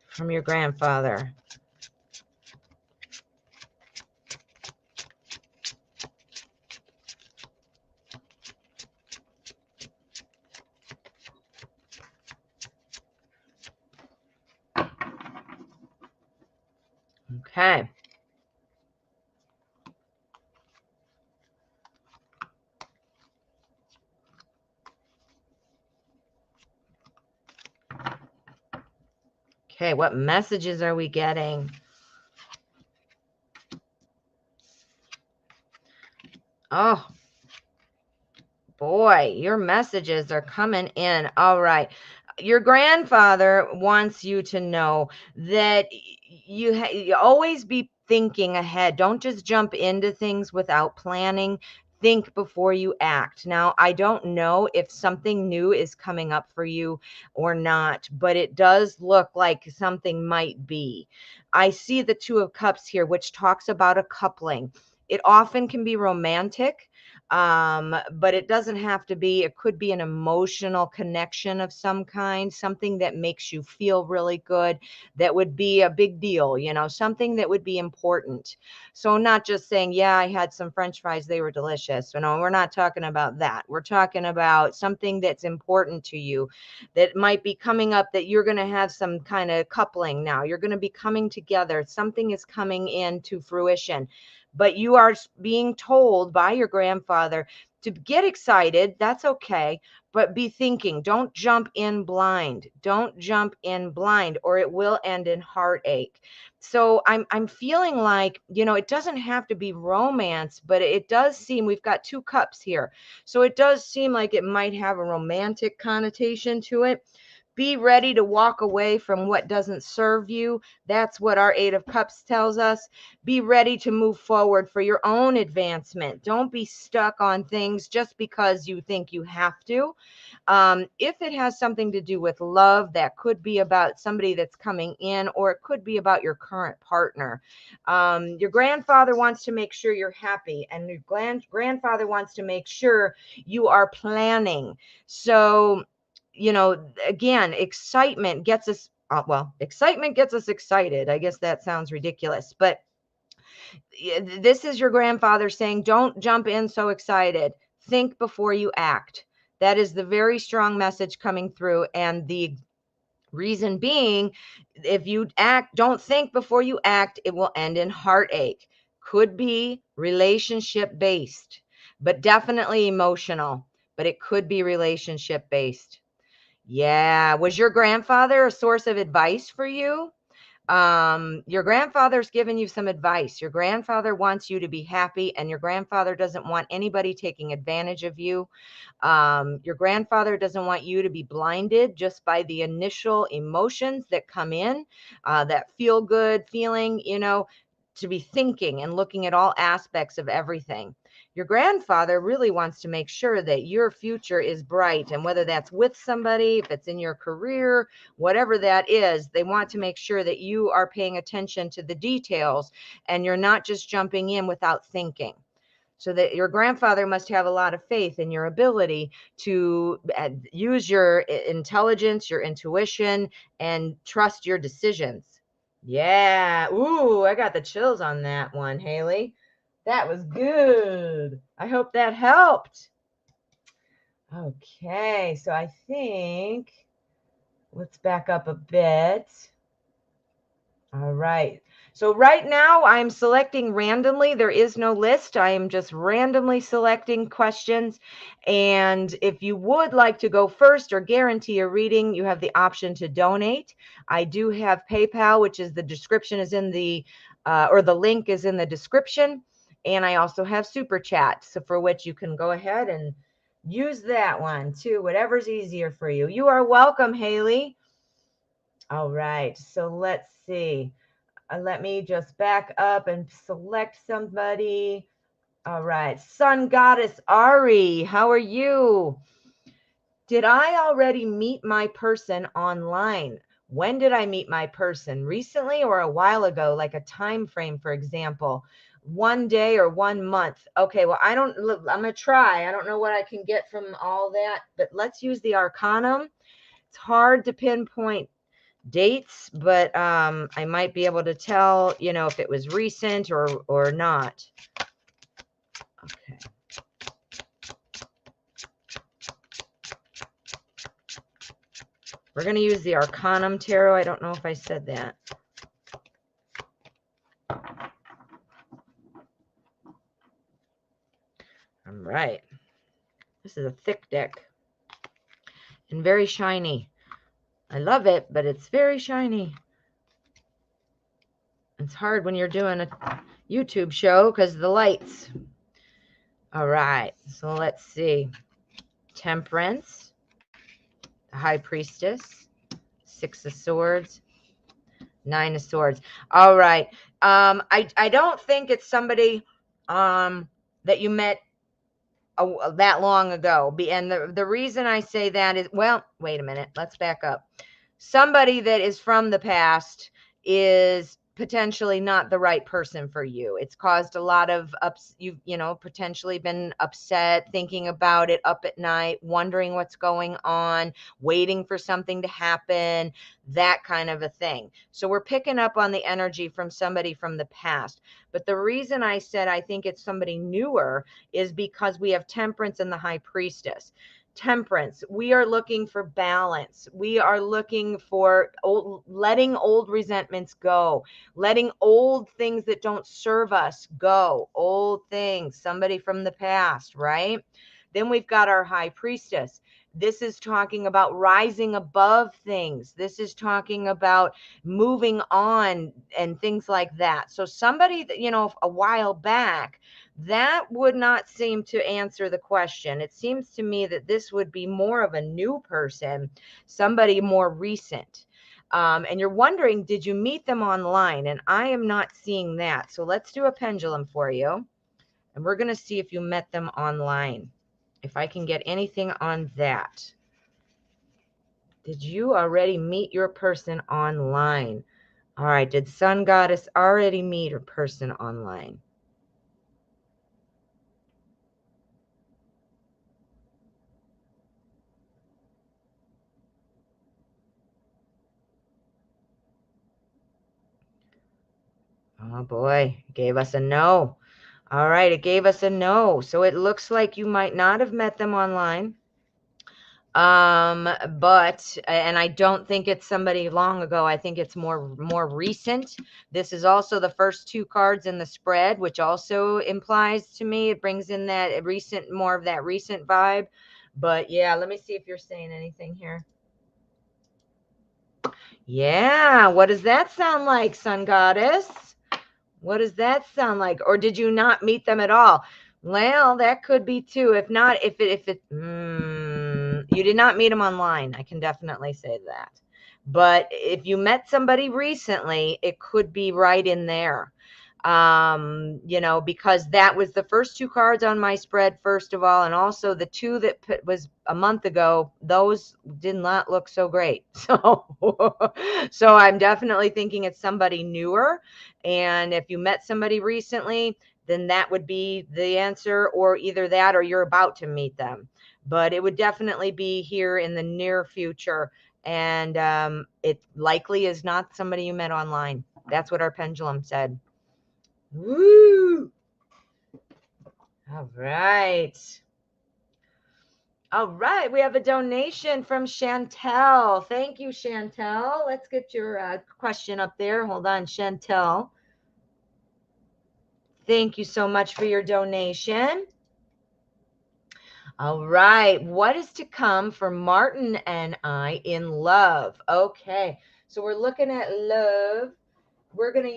Speaker 1: from your grandfather? Okay. Okay, what messages are we getting? Oh, boy, your messages are coming in. All right. Your grandfather wants you to know that you always be thinking ahead. Don't just jump into things without planning. Think before you act. Now, I don't know if something new is coming up for you or not, but it does look like something might be. I see the Two of Cups here, which talks about a coupling. It often can be romantic, but it doesn't have to be. It could be an emotional connection of some kind, something that makes you feel really good, that would be a big deal, something that would be important. So not just saying, yeah, I had some French fries, they were delicious. We're not talking about that. We're talking about something that's important to you, that might be coming up, that you're going to have some kind of coupling now. You're going to be coming together. Something is coming into fruition. But you are being told by your grandfather to get excited. That's okay. But be thinking, don't jump in blind. Don't jump in blind, or it will end in heartache. So I'm feeling like, it doesn't have to be romance, but it does seem, we've got 2 cups here. So it does seem like it might have a romantic connotation to it. Be ready to walk away from what doesn't serve you. That's what our 8 of Cups tells us. Be ready to move forward for your own advancement. Don't be stuck on things just because you think you have to. If it has something to do with love, that could be about somebody that's coming in, or it could be about your current partner. Your grandfather wants to make sure you're happy, and your grandfather wants to make sure you are planning. So, again, excitement gets us, excitement gets us excited. I guess that sounds ridiculous, but this is your grandfather saying, don't jump in so excited. Think before you act. That is the very strong message coming through. And the reason being, if you don't think before you act, it will end in heartache. Could be relationship based, but definitely emotional, but it could be relationship based. Yeah. Was your grandfather a source of advice for you? Your grandfather's given you some advice. Your grandfather wants you to be happy, and your grandfather doesn't want anybody taking advantage of you. Your grandfather doesn't want you to be blinded just by the initial emotions that come in, that feel good feeling, to be thinking and looking at all aspects of everything. Your grandfather really wants to make sure that your future is bright, and whether that's with somebody, if it's in your career, whatever that is, they want to make sure that you are paying attention to the details and you're not just jumping in without thinking. So that your grandfather must have a lot of faith in your ability to use your intelligence, your intuition, and trust your decisions. Yeah. Ooh, I got the chills on that one, Haley. That was good. I hope that helped. Okay, so I think let's back up a bit. All right. So right now I'm selecting randomly. There is no list. I am just randomly selecting questions. And if you would like to go first or guarantee a reading, you have the option to donate. I do have PayPal, which is the description is in the, or the link is in the description. And I also have Super Chat, so for which you can go ahead and use that one too, whatever's easier for you. You are welcome, Haley. All right, so let's see. Let me just back up and select somebody. All right, Sun Goddess Ari, how are you? Did I already meet my person online? When did I meet my person? Recently or a while ago, like a time frame, for example? 1 day or 1 month? Okay, well, I'm going to try. I don't know what I can get from all that, but let's use the Arcanum. It's hard to pinpoint dates, but I might be able to tell, if it was recent or not. Okay. We're going to use the Arcanum Tarot. I don't know if I said that. All right. This is a thick deck and very shiny. I love it, but it's very shiny. It's hard when you're doing a YouTube show because of the lights. All right. So let's see. Temperance, the High Priestess, Six of Swords, Nine of Swords. All right. I don't think it's somebody that you met that long ago. And the reason I say that is, well, wait a minute. Let's back up. Somebody that is from the past is potentially not the right person for you. It's caused a lot of you've potentially been upset, thinking about it up at night, wondering what's going on, waiting for something to happen, that kind of a thing. So we're picking up on the energy from somebody from the past. But the reason I said I think it's somebody newer is because we have Temperance and the High Priestess. Temperance, we are looking for balance. We are looking for letting old resentments go, letting old things that don't serve us go, old things, somebody from the past, right? Then we've got our High Priestess. This is talking about rising above things. This is talking about moving on and things like that. So somebody that, a while back, that would not seem to answer the question. It seems to me that this would be more of a new person, somebody more recent. And you're wondering, did you meet them online? And I am not seeing that. So let's do a pendulum for you. And we're going to see if you met them online. If I can get anything on that. Did you already meet your person online? All right. Did Sun Goddess already meet her person online? Oh boy, it gave us a no. All right, it gave us a no. So it looks like you might not have met them online. But and I don't think it's somebody long ago. I think it's more recent. This is also the first two cards in the spread, which also implies to me it brings in that recent, more of that recent vibe. But yeah, let me see if you're saying anything here. Yeah, what does that sound like, Sun Goddess? What does that sound like? Or did you not meet them at all? Well, that could be too. If not, you did not meet them online, I can definitely say that. But if you met somebody recently, it could be right in there. You know, because that was the first two cards on my spread, first of all, and also the two that was a month ago, those did not look so great. So, so I'm definitely thinking it's somebody newer. And if you met somebody recently, then that would be the answer, or either that or you're about to meet them. But it would definitely be here in the near future. And it likely is not somebody you met online. That's what our pendulum said. Woo! All right. All right. We have a donation from Chantel. Thank you, Chantel. Let's get your question up there. Hold on, Chantel. Thank you so much for your donation. All right. What is to come for Martin and I in love? Okay. So we're looking at love. We're going to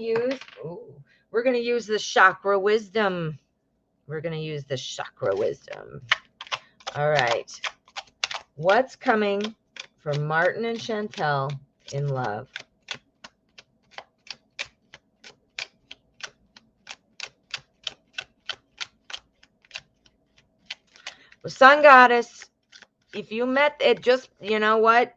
Speaker 1: use the chakra wisdom. We're going to use the chakra wisdom. All right. What's coming for Martin and Chantel in love? Well, Sun Goddess, if you met it, just, you know what?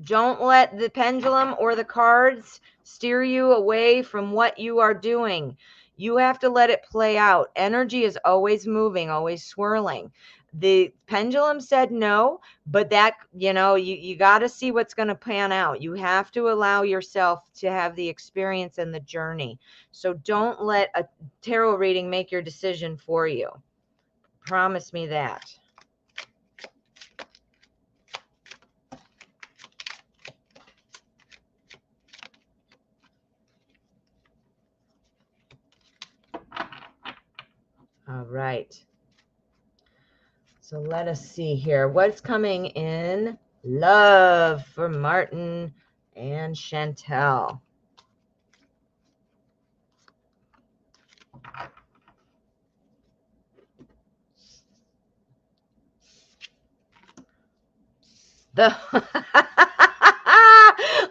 Speaker 1: Don't let the pendulum or the cards steer you away from what you are doing. You have to let it play out. Energy is always moving, always swirling. The pendulum said no, but that, you know, you got to see what's going to pan out. You have to allow yourself to have the experience and the journey. So don't let a tarot reading make your decision for you. Promise me that. All right. So let us see here. What's coming in love for Martin and Chantel? The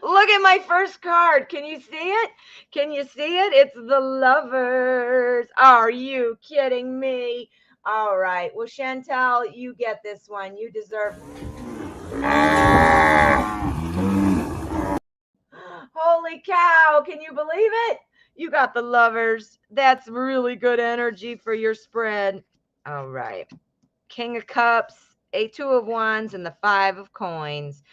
Speaker 1: Look at my first card. Can you see it? Can you see it? It's the Lovers. Are you kidding me? All right. Well, Chantel, you get this one. You deserve. Holy cow. Can you believe it? You got the Lovers. That's really good energy for your spread. All right. King of Cups, a Two of Wands, and the Five of Coins.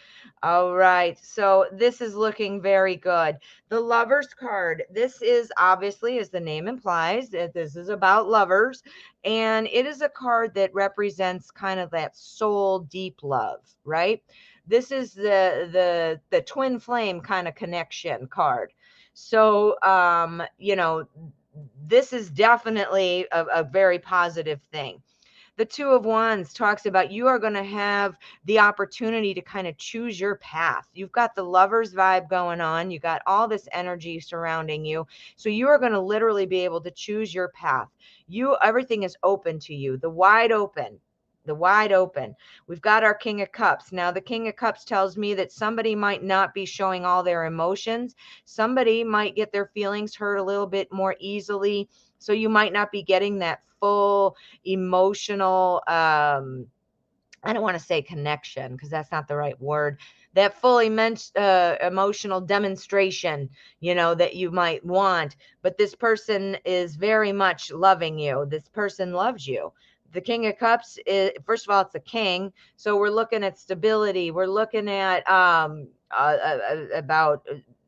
Speaker 1: All right. So this is looking very good. The Lovers card. This is obviously, as the name implies, that this is about lovers. And it is a card that represents kind of that soul deep love, right? This is the twin flame kind of connection card. So you know, this is definitely a very positive thing. The Two of Wands talks about you are going to have the opportunity to kind of choose your path. You've got the Lovers vibe going on. You got all this energy surrounding you. So you are going to literally be able to choose your path. Everything is open to you, the wide open. The wide open. We've got our King of Cups. Now, the King of Cups tells me that somebody might not be showing all their emotions. Somebody might get their feelings hurt a little bit more easily. So you might not be getting that full emotional, I don't want to say connection because that's not the right word. That full emotional demonstration, you know, that you might want. But this person is very much loving you. This person loves you. The King of Cups is, first of all, it's a king. So we're looking at stability. We're looking at about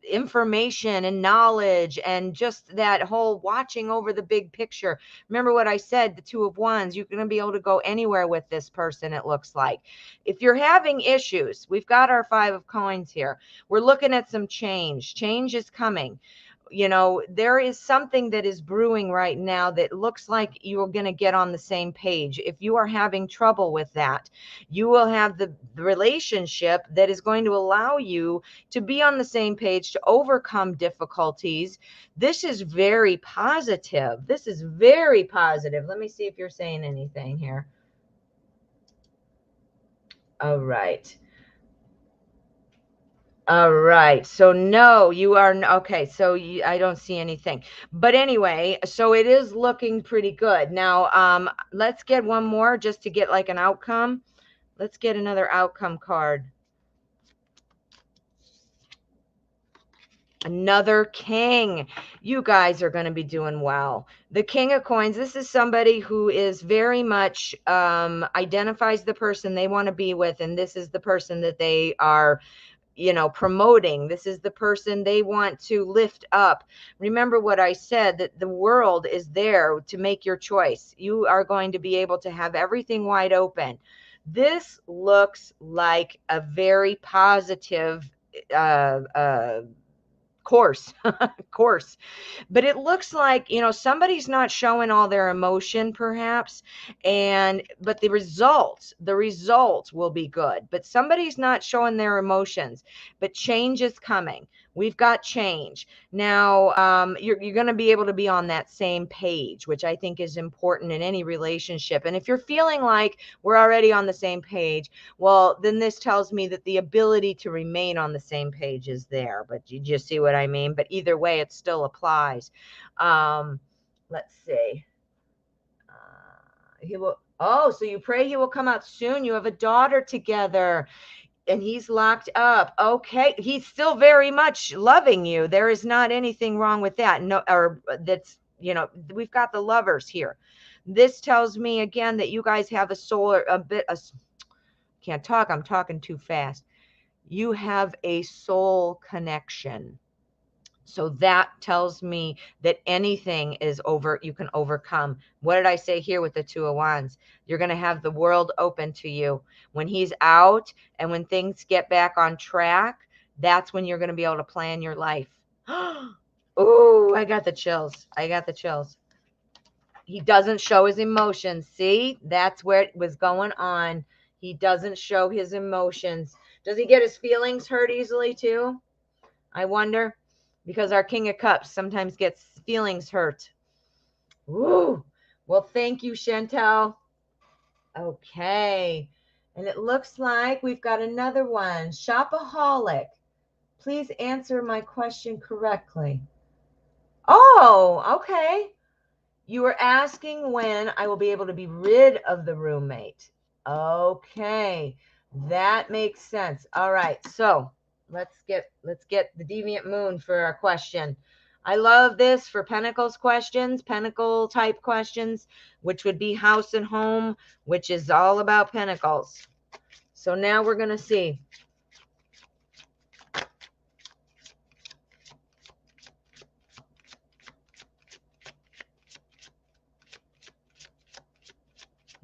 Speaker 1: information and knowledge and just that whole watching over the big picture. Remember what I said, the Two of Wands, you're going to be able to go anywhere with this person, it looks like. If you're having issues, we've got our Five of Coins here. We're looking at some change. Change is coming. You know, there is something that is brewing right now that looks like you're going to get on the same page. If you are having trouble with that, you will have the relationship that is going to allow you to be on the same page, to overcome difficulties. This is very positive. This is very positive. Let me see if you're saying anything here. All right. All right. So no, you are okay. So I don't see anything. But anyway, so it is looking pretty good. Now, let's get one more just to get like an outcome. Let's get another outcome card. Another king. You guys are going to be doing well. The King of Coins, this is somebody who is very much identifies the person they want to be with, and this is the person that they are, you know, promoting. This is the person they want to lift up. Remember what I said, that the world is there to make your choice. You are going to be able to have everything wide open. This looks like a very positive course. But it looks like, you know, somebody's not showing all their emotion perhaps, but the results will be good. But somebody's not showing their emotions, but change is coming. We've got change now. You're going to be able to be on that same page, which I think is important in any relationship. And if you're feeling like we're already on the same page, well, then this tells me that the ability to remain on the same page is there. But you just see what I mean? But either way, it still applies. Let's see. He will. Oh, so you pray he will come out soon. You have a daughter together. And he's locked up. Okay. He's still very much loving you. There is not anything wrong with that. No, or that's, you know, we've got the Lovers here. This tells me again that you guys have can't talk. I'm talking too fast. You have a soul connection. So that tells me that anything is you can overcome. What did I say here with the Two of Wands? You're going to have the world open to you. When he's out and when things get back on track, that's when you're going to be able to plan your life. Oh, I got the chills. I got the chills. He doesn't show his emotions. See, that's where it was going on. He doesn't show his emotions. Does he get his feelings hurt easily too? I wonder. Because our King of Cups sometimes gets feelings hurt. Ooh. Well, thank you, Chantel. Okay. And it looks like we've got another one. Shopaholic. Please answer my question correctly. Oh, okay. You were asking when I will be able to be rid of the roommate. Okay. That makes sense. All right. So let's get the Deviant Moon for our question. I love this for Pentacles questions, Pentacle type questions, which would be house and home, which is all about Pentacles. So now we're going to see.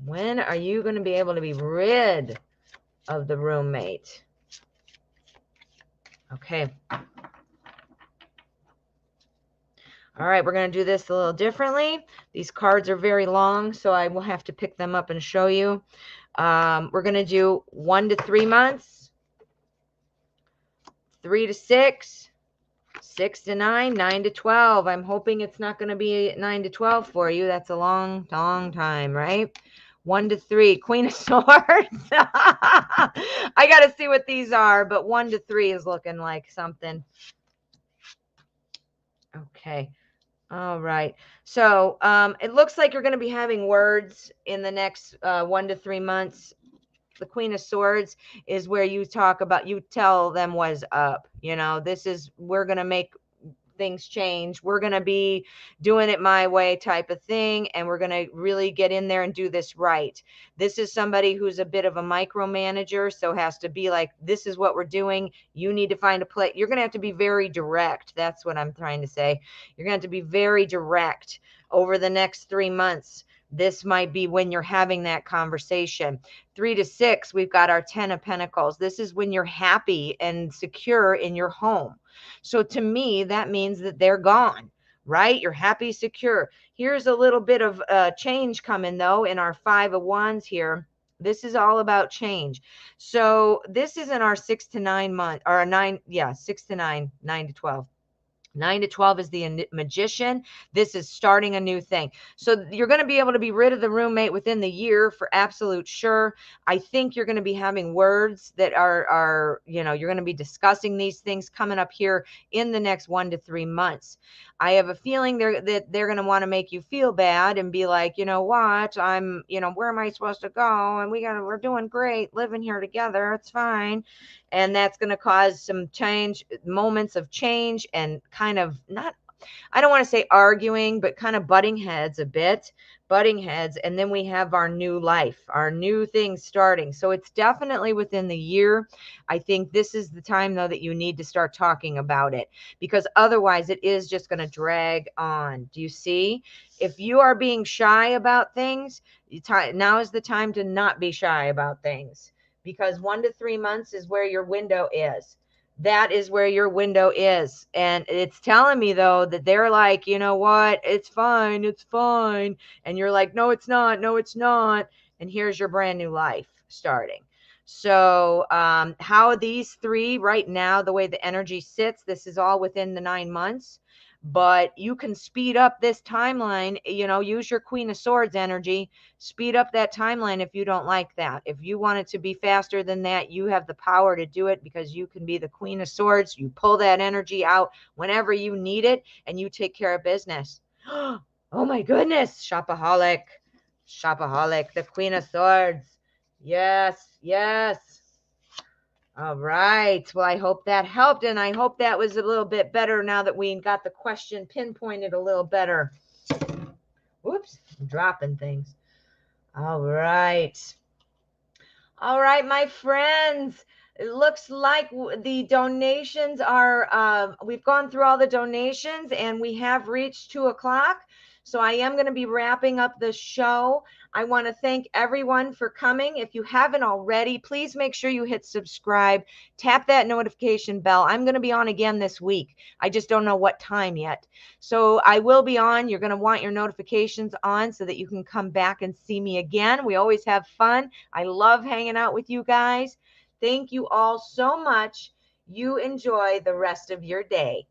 Speaker 1: When are you going to be able to be rid of the roommate? Okay. All right, we're going to do this a little differently. These cards are very long, so I will have to pick them up and show you. We're going to do 1 to 3 months, 3 to 6, 6 to 9, 9 to 12. I'm hoping it's not going to be 9 to 12 for you. That's a long, long time, right? 1 to 3, Queen of Swords. I got to see what these are, but 1 to 3 is looking like something. Okay. All right. So it looks like you're going to be having words in the next 1 to 3 months. The Queen of Swords is where you talk about, you tell them what's up. You know, this is, we're going to make things change. We're going to be doing it my way type of thing. And we're going to really get in there and do this right. This is somebody who's a bit of a micromanager. So has to be like, this is what we're doing. You need to find a place. You're going to have to be very direct. That's what I'm trying to say. You're going to have to be very direct over the next 3 months. This might be when you're having that conversation. 3 to 6, we've got our 10 of Pentacles. This is when you're happy and secure in your home. So to me, that means that they're gone, right? You're happy, secure. Here's a little bit of change coming, though, in our 5 of Wands here. This is all about change. So this is in our 6 to 9 month, or 9, 6 to 9, 9 to 12. 9 to 12 is the Magician. This is starting a new thing. So you're going to be able to be rid of the roommate within the year for absolute sure. I think you're going to be having words that are, you're going to be discussing these things coming up here in the next 1 to 3 months. I have a feeling that they're going to want to make you feel bad and be like, you know what, I'm, where am I supposed to go? And we're doing great living here together. It's fine. And that's going to cause some moments of change and kind of I don't want to say arguing, but kind of butting heads a bit, And then we have our new life, our new things starting. So it's definitely within the year. I think this is the time, though, that you need to start talking about it, because otherwise it is just going to drag on. Do you see? If you are being shy about things, now is the time to not be shy about things, because 1 to 3 months is where your window is. That is where your window is. And it's telling me, though, that they're like, you know what? It's fine. It's fine. And you're like, no, it's not. No, it's not. And here's your brand new life starting. So how these 3 right now, the way the energy sits, this is all within the 9 months. But you can speed up this timeline, use your Queen of Swords energy, speed up that timeline if you don't like that. If you want it to be faster than that, you have the power to do it, because you can be the Queen of Swords. You pull that energy out whenever you need it, and you take care of business. Oh my goodness, shopaholic, the Queen of Swords. Yes, yes. All right. Well, I hope that helped, and I hope that was a little bit better now that we got the question pinpointed a little better. Whoops, I'm dropping things. All right. All right, my friends. It looks like the donations are, we've gone through all the donations, and we have reached 2 o'clock. So I am going to be wrapping up the show. I want to thank everyone for coming. If you haven't already, please make sure you hit subscribe, tap that notification bell. I'm going to be on again this week. I just don't know what time yet. So I will be on. You're going to want your notifications on so that you can come back and see me again. We always have fun. I love hanging out with you guys. Thank you all so much. You enjoy the rest of your day.